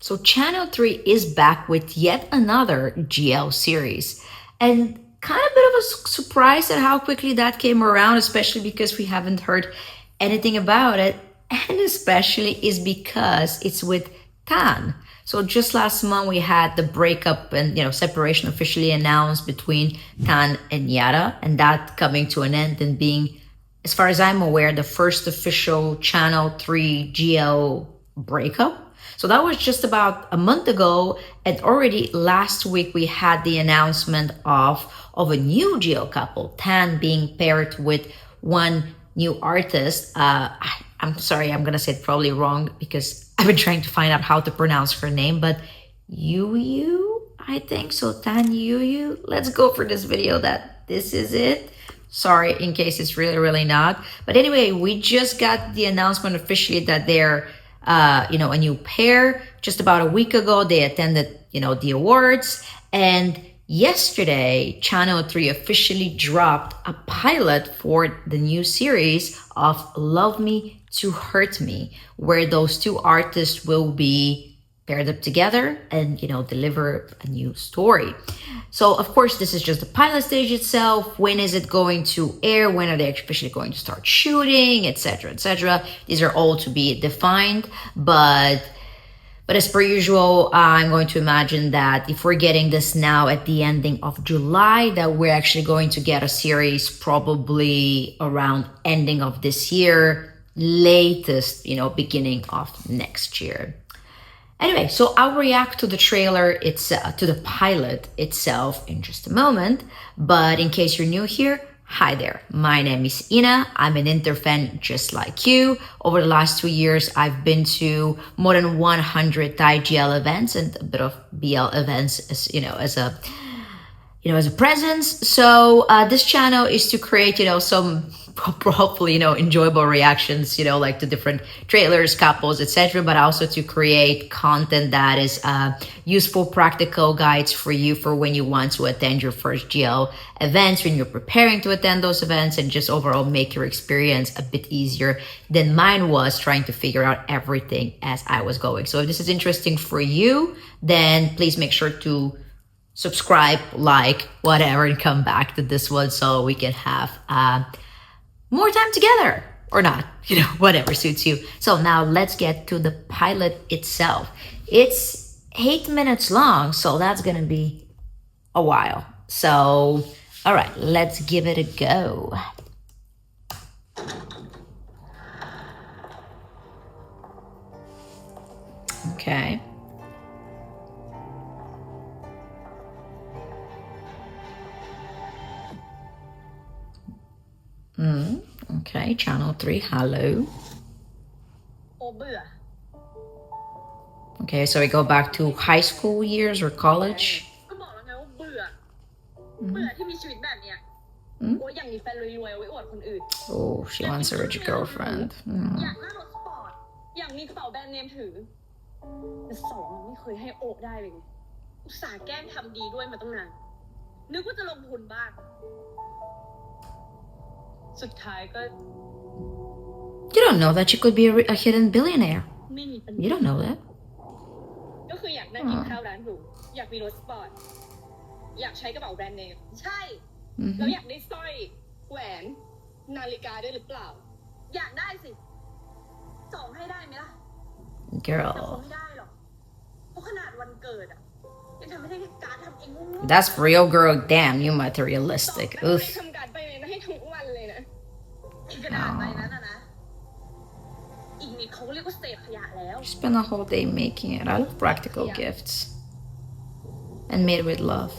So Channel 3 is back with yet another GL series. And kind of a bit of a surprise at how quickly that came around, especially because we haven't heard anything about it. And especially is because it's with Tan. So just last month we had the breakup and separation officially announced between Tan and Yada, and that coming to an end and being, as far as I'm aware, the first official Channel 3 GL breakup. So that was just about a month ago, and already last week we had the announcement of a new GL couple, Tan being paired with one new artist. I'm sorry, I'm gonna say it probably wrong because I've been trying to find out how to pronounce her name, but Yuyu, I think so. TanYuyu. Let's go for this video that this is it. Sorry in case it's really not. But anyway, we just got the announcement officially that they're a new pair. Just about a week ago, they attended the awards, and yesterday Channel 3 officially dropped a pilot for the new series of Love Me to Hurt Me, where those two artists will be paired up together and deliver a new story. So of course this is just the pilot stage itself. When is it going to air? When are they officially going to start shooting, etc, etc? These are all to be defined, but as per usual, I'm going to imagine that if we're getting this now at the ending of July, that we're actually going to get a series probably around ending of this year, latest beginning of next year. Anyway, so I'll react to the trailer, to the pilot itself in just a moment. But in case you're new here, hi there. My name is Ina. I'm an Inter fan just like you. Over the last 2 years, I've been to more than 100 Thai GL events and a bit of BL events as a presence. So this channel is to create, some hopefully, enjoyable reactions, like to different trailers, couples, etc. But also to create content that is useful, practical guides for you for when you want to attend your first GL events, when you're preparing to attend those events, and just overall make your experience a bit easier than mine was trying to figure out everything as I was going. So if this is interesting for you, then please make sure to subscribe, like, whatever, and come back to this one so we can have more time together, or not, whatever suits you. So now let's get to the pilot itself. It's 8 minutes long, so that's gonna be a while. So, all right, let's give it a go. Okay. Okay, Channel 3, hello. Okay, so we go back to high school years or college. Oh, she wants a rich girlfriend. You don't know that she could be a hidden billionaire. You don't know that. Girl. That's for real, girl. Damn, you materialistic. Oof. You spend a whole day making it. I love practical gifts. And made with love.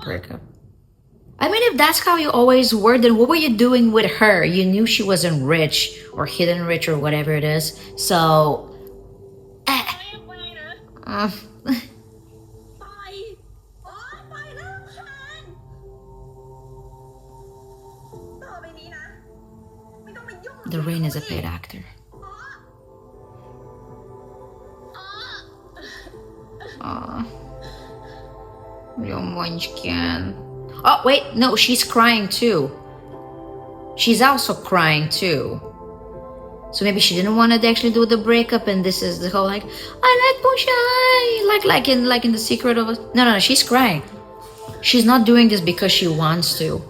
Break up. I mean, if that's how you always were, then what were you doing with her? You knew she wasn't rich or hidden rich or whatever it is. So... The Rain is a paid actor. Aw. Your munchkin. Oh, wait, no, she's crying too. She's also crying too. So maybe she didn't want to actually do the breakup, and this is the whole like, I like Bushai, like in the secret of us. No, she's crying. She's not doing this because she wants to.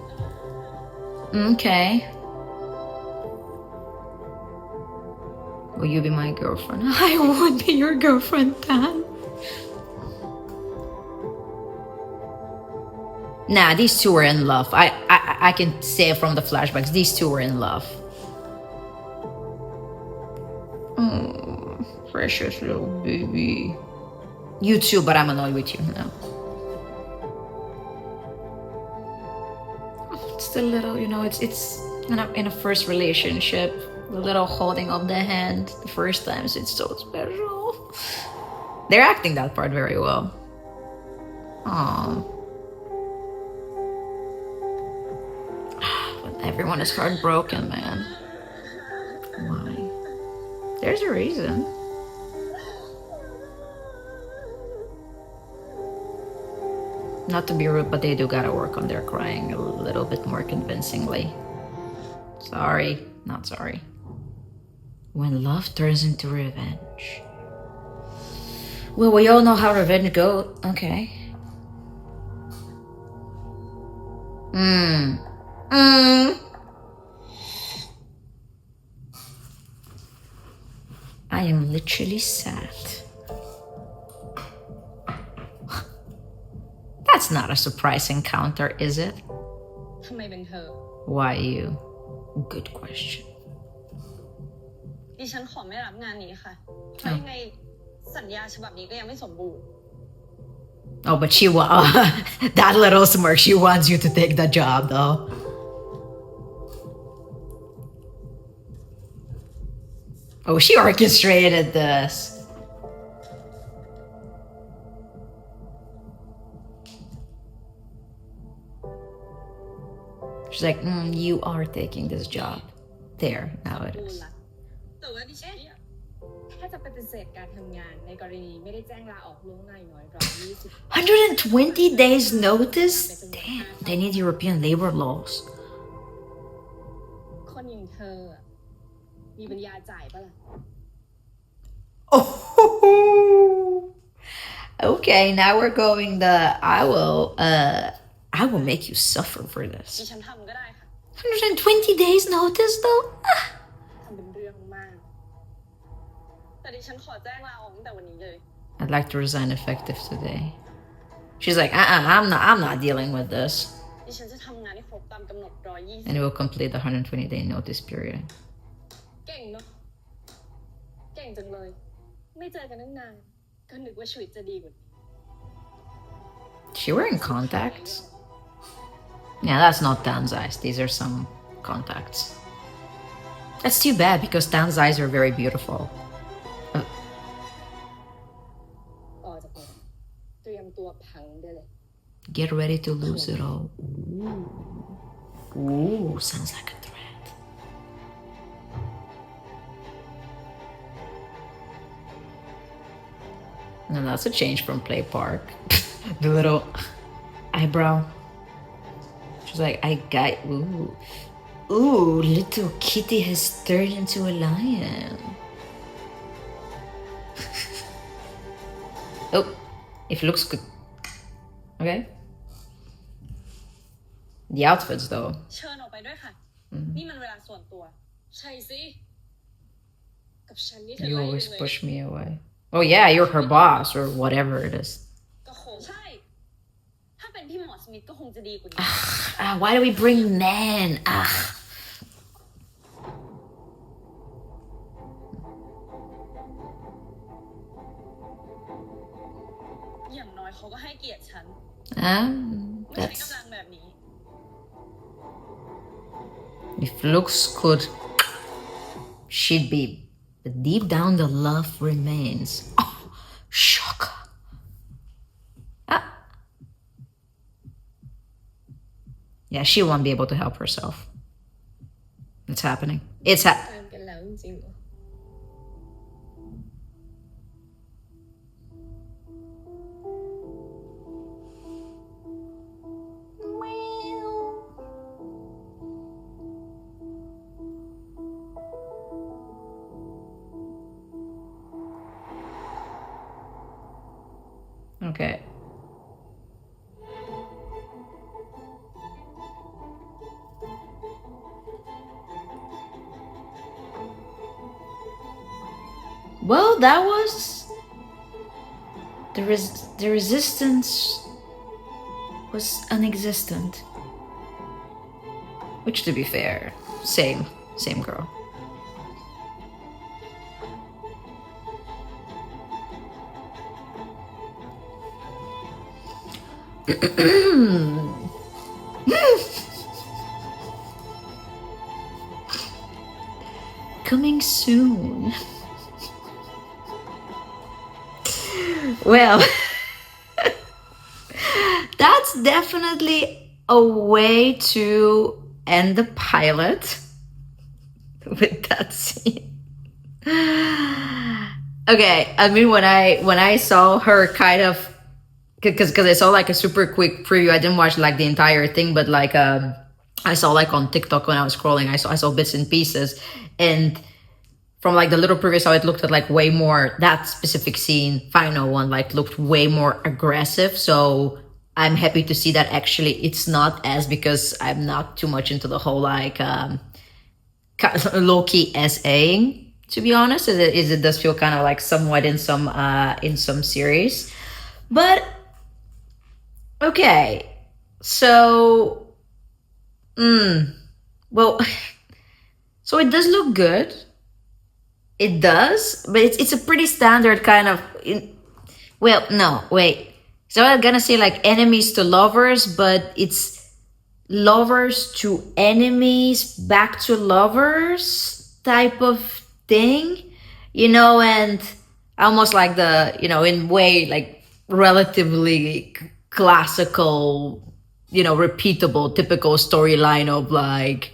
Okay. Will you be my girlfriend? I would be your girlfriend, Tan. Nah, these two were in love. I can say from the flashbacks, these two were in love. Oh, precious little baby. You too, but I'm annoyed with you now. It's the little, you know, it's in a first relationship, the little holding of the hand the first time, so it's so special. They're acting that part very well. Aww. But everyone is heartbroken, man. Why? There's a reason. Not to be rude, but they do gotta work on their crying a little bit more convincingly. Sorry, not sorry. When love turns into revenge. Well, we all know how revenge goes. Okay. I am literally sad. That's not a surprise encounter, is it? Why you? Good question. ดิฉันขอไม่รับงานนี้ค่ะเพราะยังไงสัญญาฉบับนี้ก็ยังไม่สมบูรณ์ Oh, but she that little smirk, she wants you to take the job, though. Oh, she orchestrated this. She's like, you are taking this job. There, now it is. แต่ว่าดิฉันแค่จะปฏิเสธการทำงานในกรณีไม่ได้แจ้งลาออกล่วงหน้าอย่างน้อย120 120 days notice? Damn, they need European labor laws. คนอย่างเธอมีปัญญาจ่ายปะล่ะ Oh, okay, now we're going I will make you suffer for this. ดิฉันทำก็ได้ค่ะ 120 days notice, though? ทำเป็นเรื่องมากแต่ดิฉันขอแจ้งลาออกตั้งแต่วันนี้เลย I'd like to resign effective today. She's like, I'm not dealing with this. ดิฉันจะทำงานให้ครบตามกำหนด120 And it will complete the 120-day notice period. เก่งเนาะเก่งจังเลยไม่เจอกันตั้งนานก็นึกว่าชีวิตจะดีกว่านี้ Is she wearing contacts? Yeah, that's not Tan's eyes. These are some contacts. That's too bad because Tan's eyes are very beautiful. ออกจากนี้เตรียมตัวพังได้เลย Get ready to lose it all. Ooh, sounds like a threat. No, that's a change from Play Park. The little eyebrow. She's like, I got, ooh, little kitty has turned into a lion. Oh, if it looks good. Okay. The outfits, though. เชิญออกไปด้วยค่ะนี่มันเวลาส่วนตัวใช่สิกับฉันนี่เธอ You ไล่ always เลย push me away. Oh yeah, you're her boss or whatever it is. ก็คงใช่ถ้าเป็นพี่หมอสมิธก็คงจะดีกว่านี้ Why do we bring Nan? อย่างน้อยเขาก็ให้เกียรติฉัน ไม่ใช้ That's กำลังแบบนี้ if looks could, she'd be. But deep down, the love remains. Oh, shock. Yeah, she won't be able to help herself. It's happening. It's แฟนกันแล้วจริงๆเหรอ Okay. Well, that was the resistance was unexistent. Which, to be fair, same girl. Coming soon. Well, that's definitely a way to end the pilot with that scene. Okay, I mean when I saw her kind of because I saw like a super quick preview. I didn't watch like the entire thing, but like I saw like on TikTok when I was scrolling, I saw bits and pieces, and from like the little preview, so it looked at like way more, that specific scene, final one, like looked way more aggressive. So I'm happy to see that actually it's not as, because I'm not too much into the whole like low-key SAing, to be honest. It does feel kind of like somewhat in some series. But okay, so well, so it does look good. It does, but it's a pretty standard kind of. Well, no, wait. So I'm gonna say like enemies to lovers, but it's lovers to enemies, back to lovers type of thing, and almost like the, in way like relatively classical, repeatable, typical storyline of like,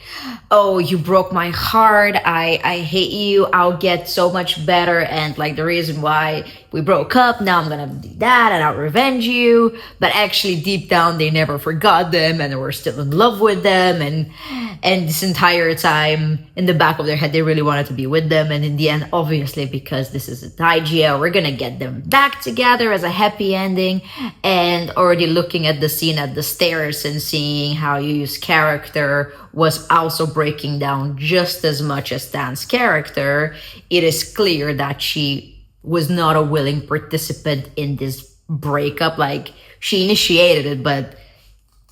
oh, you broke my heart, I hate you, I'll get so much better, and like the reason why we broke up, now I'm gonna do that and I'll revenge you. But actually deep down they never forgot them and they were still in love with them, and this entire time in the back of their head they really wanted to be with them, and in the end, obviously, because this is a Thai GL, we're gonna get them back together as a happy ending. And already looking at the scene at the stairs and seeing how Yuyu's character was also breaking down just as much as Tan's character, it is clear that she was not a willing participant in this breakup. Like, she initiated it, but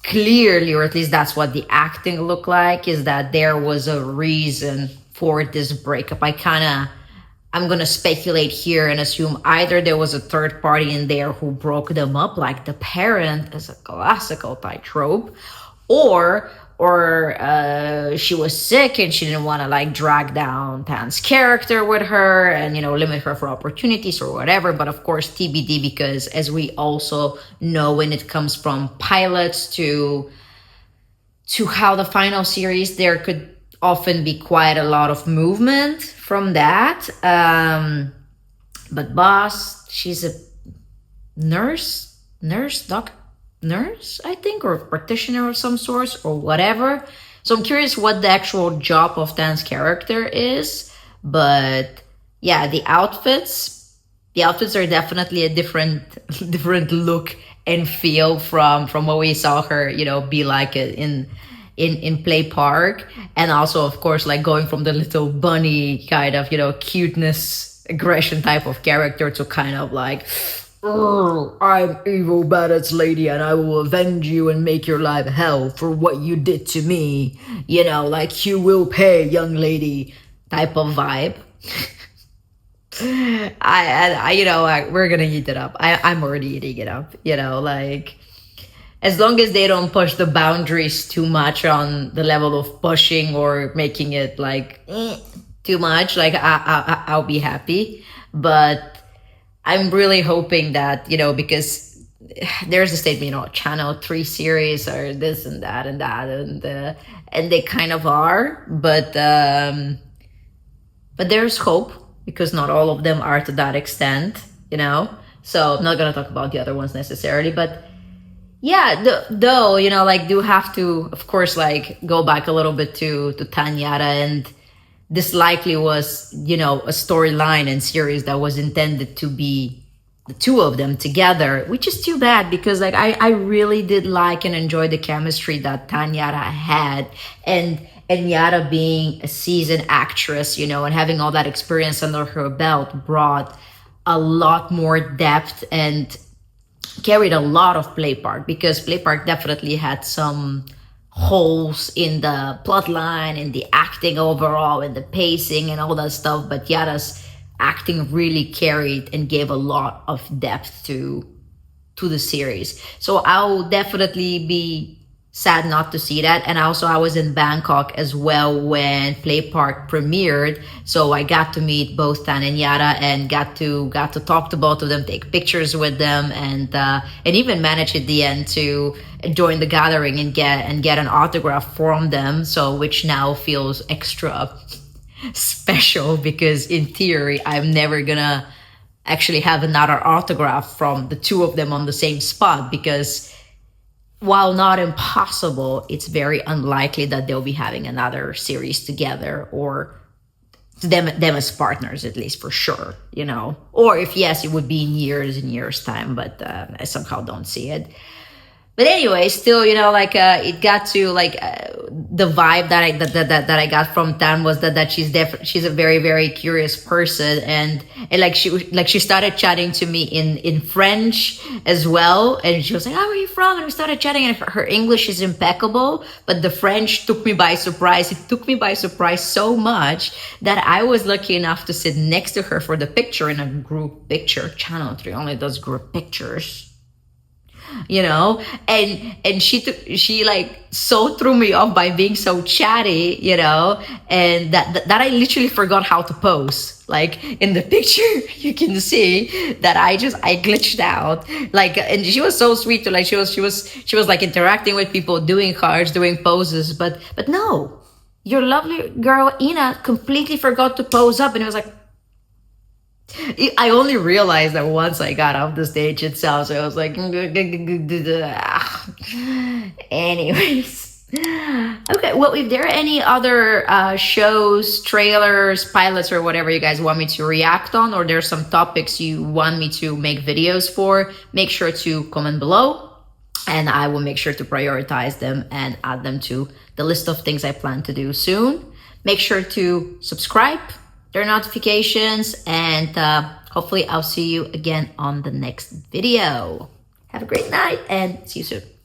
clearly, or at least that's what the acting looked like, is that there was a reason for this breakup. I'm gonna speculate here and assume either there was a third party in there who broke them up, like the parent as a classical Thai trope, or she was sick and she didn't want to like drag down Tan's character with her and limit her for opportunities or whatever. But of course TBD, because as we also know, when it comes from pilots to how the final series, there could often be quite a lot of movement from that. But Boss, she's a nurse, I think, or practitioner of some sort or whatever. So I'm curious what the actual job of Tan's character is. But yeah, the outfits are definitely a different look and feel from what we saw her, be like in Play Park. And also, of course, like going from the little bunny kind of, cuteness, aggression type of character to kind of like, I'm evil badass lady and I will avenge you and make your life hell for what you did to me. Like, you will pay, young lady type of vibe. We're gonna eat it up. I'm already eating it up. Like, as long as they don't push the boundaries too much on the level of pushing or making it like too much, like I'll be happy. But I'm really hoping that, because there's a statement, Channel 3 series or this and that and that, and they kind of are, but there's hope, because not all of them are to that extent, so I'm not going to talk about the other ones necessarily. But yeah, though, like, do have to, of course, like, go back a little bit to TanYada, and this likely was, a storyline and series that was intended to be the two of them together, which is too bad because like I really did like and enjoy the chemistry that TanYada had, and Yada being a seasoned actress, you know, and having all that experience under her belt brought a lot more depth and carried a lot of Play Park, because Play Park definitely had some holes in the plot line, in the acting overall, in the pacing and all that stuff, but Yada's acting really carried and gave a lot of depth to the series. So I'll definitely be sad not to see that. And also I was in Bangkok as well when Play Park premiered, so I got to meet both Tan and Yada and got to talk to both of them, take pictures with them, and even managed at the end to join the gathering and get an autograph from them, so which now feels extra special because in theory I'm never gonna actually have another autograph from the two of them on the same spot, because while not impossible, it's very unlikely that they'll be having another series together, or them as partners, at least for sure, you know. Or if yes, it would be in years and years time, but I somehow don't see it. But anyway, still, you know, like it got to like the vibe that I got from Tan was that she's a very, very curious person, and like she started chatting to me in French as well, and she was like, "Oh, where are you from?" And we started chatting, and her English is impeccable, but the French took me by surprise. It took me by surprise so much that I was lucky enough to sit next to her for the picture in a group picture. Channel 3 only does group pictures, you know, and she like so threw me off by being so chatty, you know, and that I literally forgot how to pose. Like in the picture you can see that I glitched out, like, and she was so sweet to, like, she was like interacting with people, doing cards, doing poses, but no, your lovely girl Ina completely forgot to pose up, and it was like, I only realized that once I got off the stage itself, so I was like, anyways. Okay, well, if there are any other shows, trailers, pilots, or whatever you guys want me to react on, or there's some topics you want me to make videos for, make sure to comment below, and I will make sure to prioritize them and add them to the list of things I plan to do soon. Make sure to subscribe, turn notifications, and hopefully I'll see you again on the next video. Have a great night and see you soon.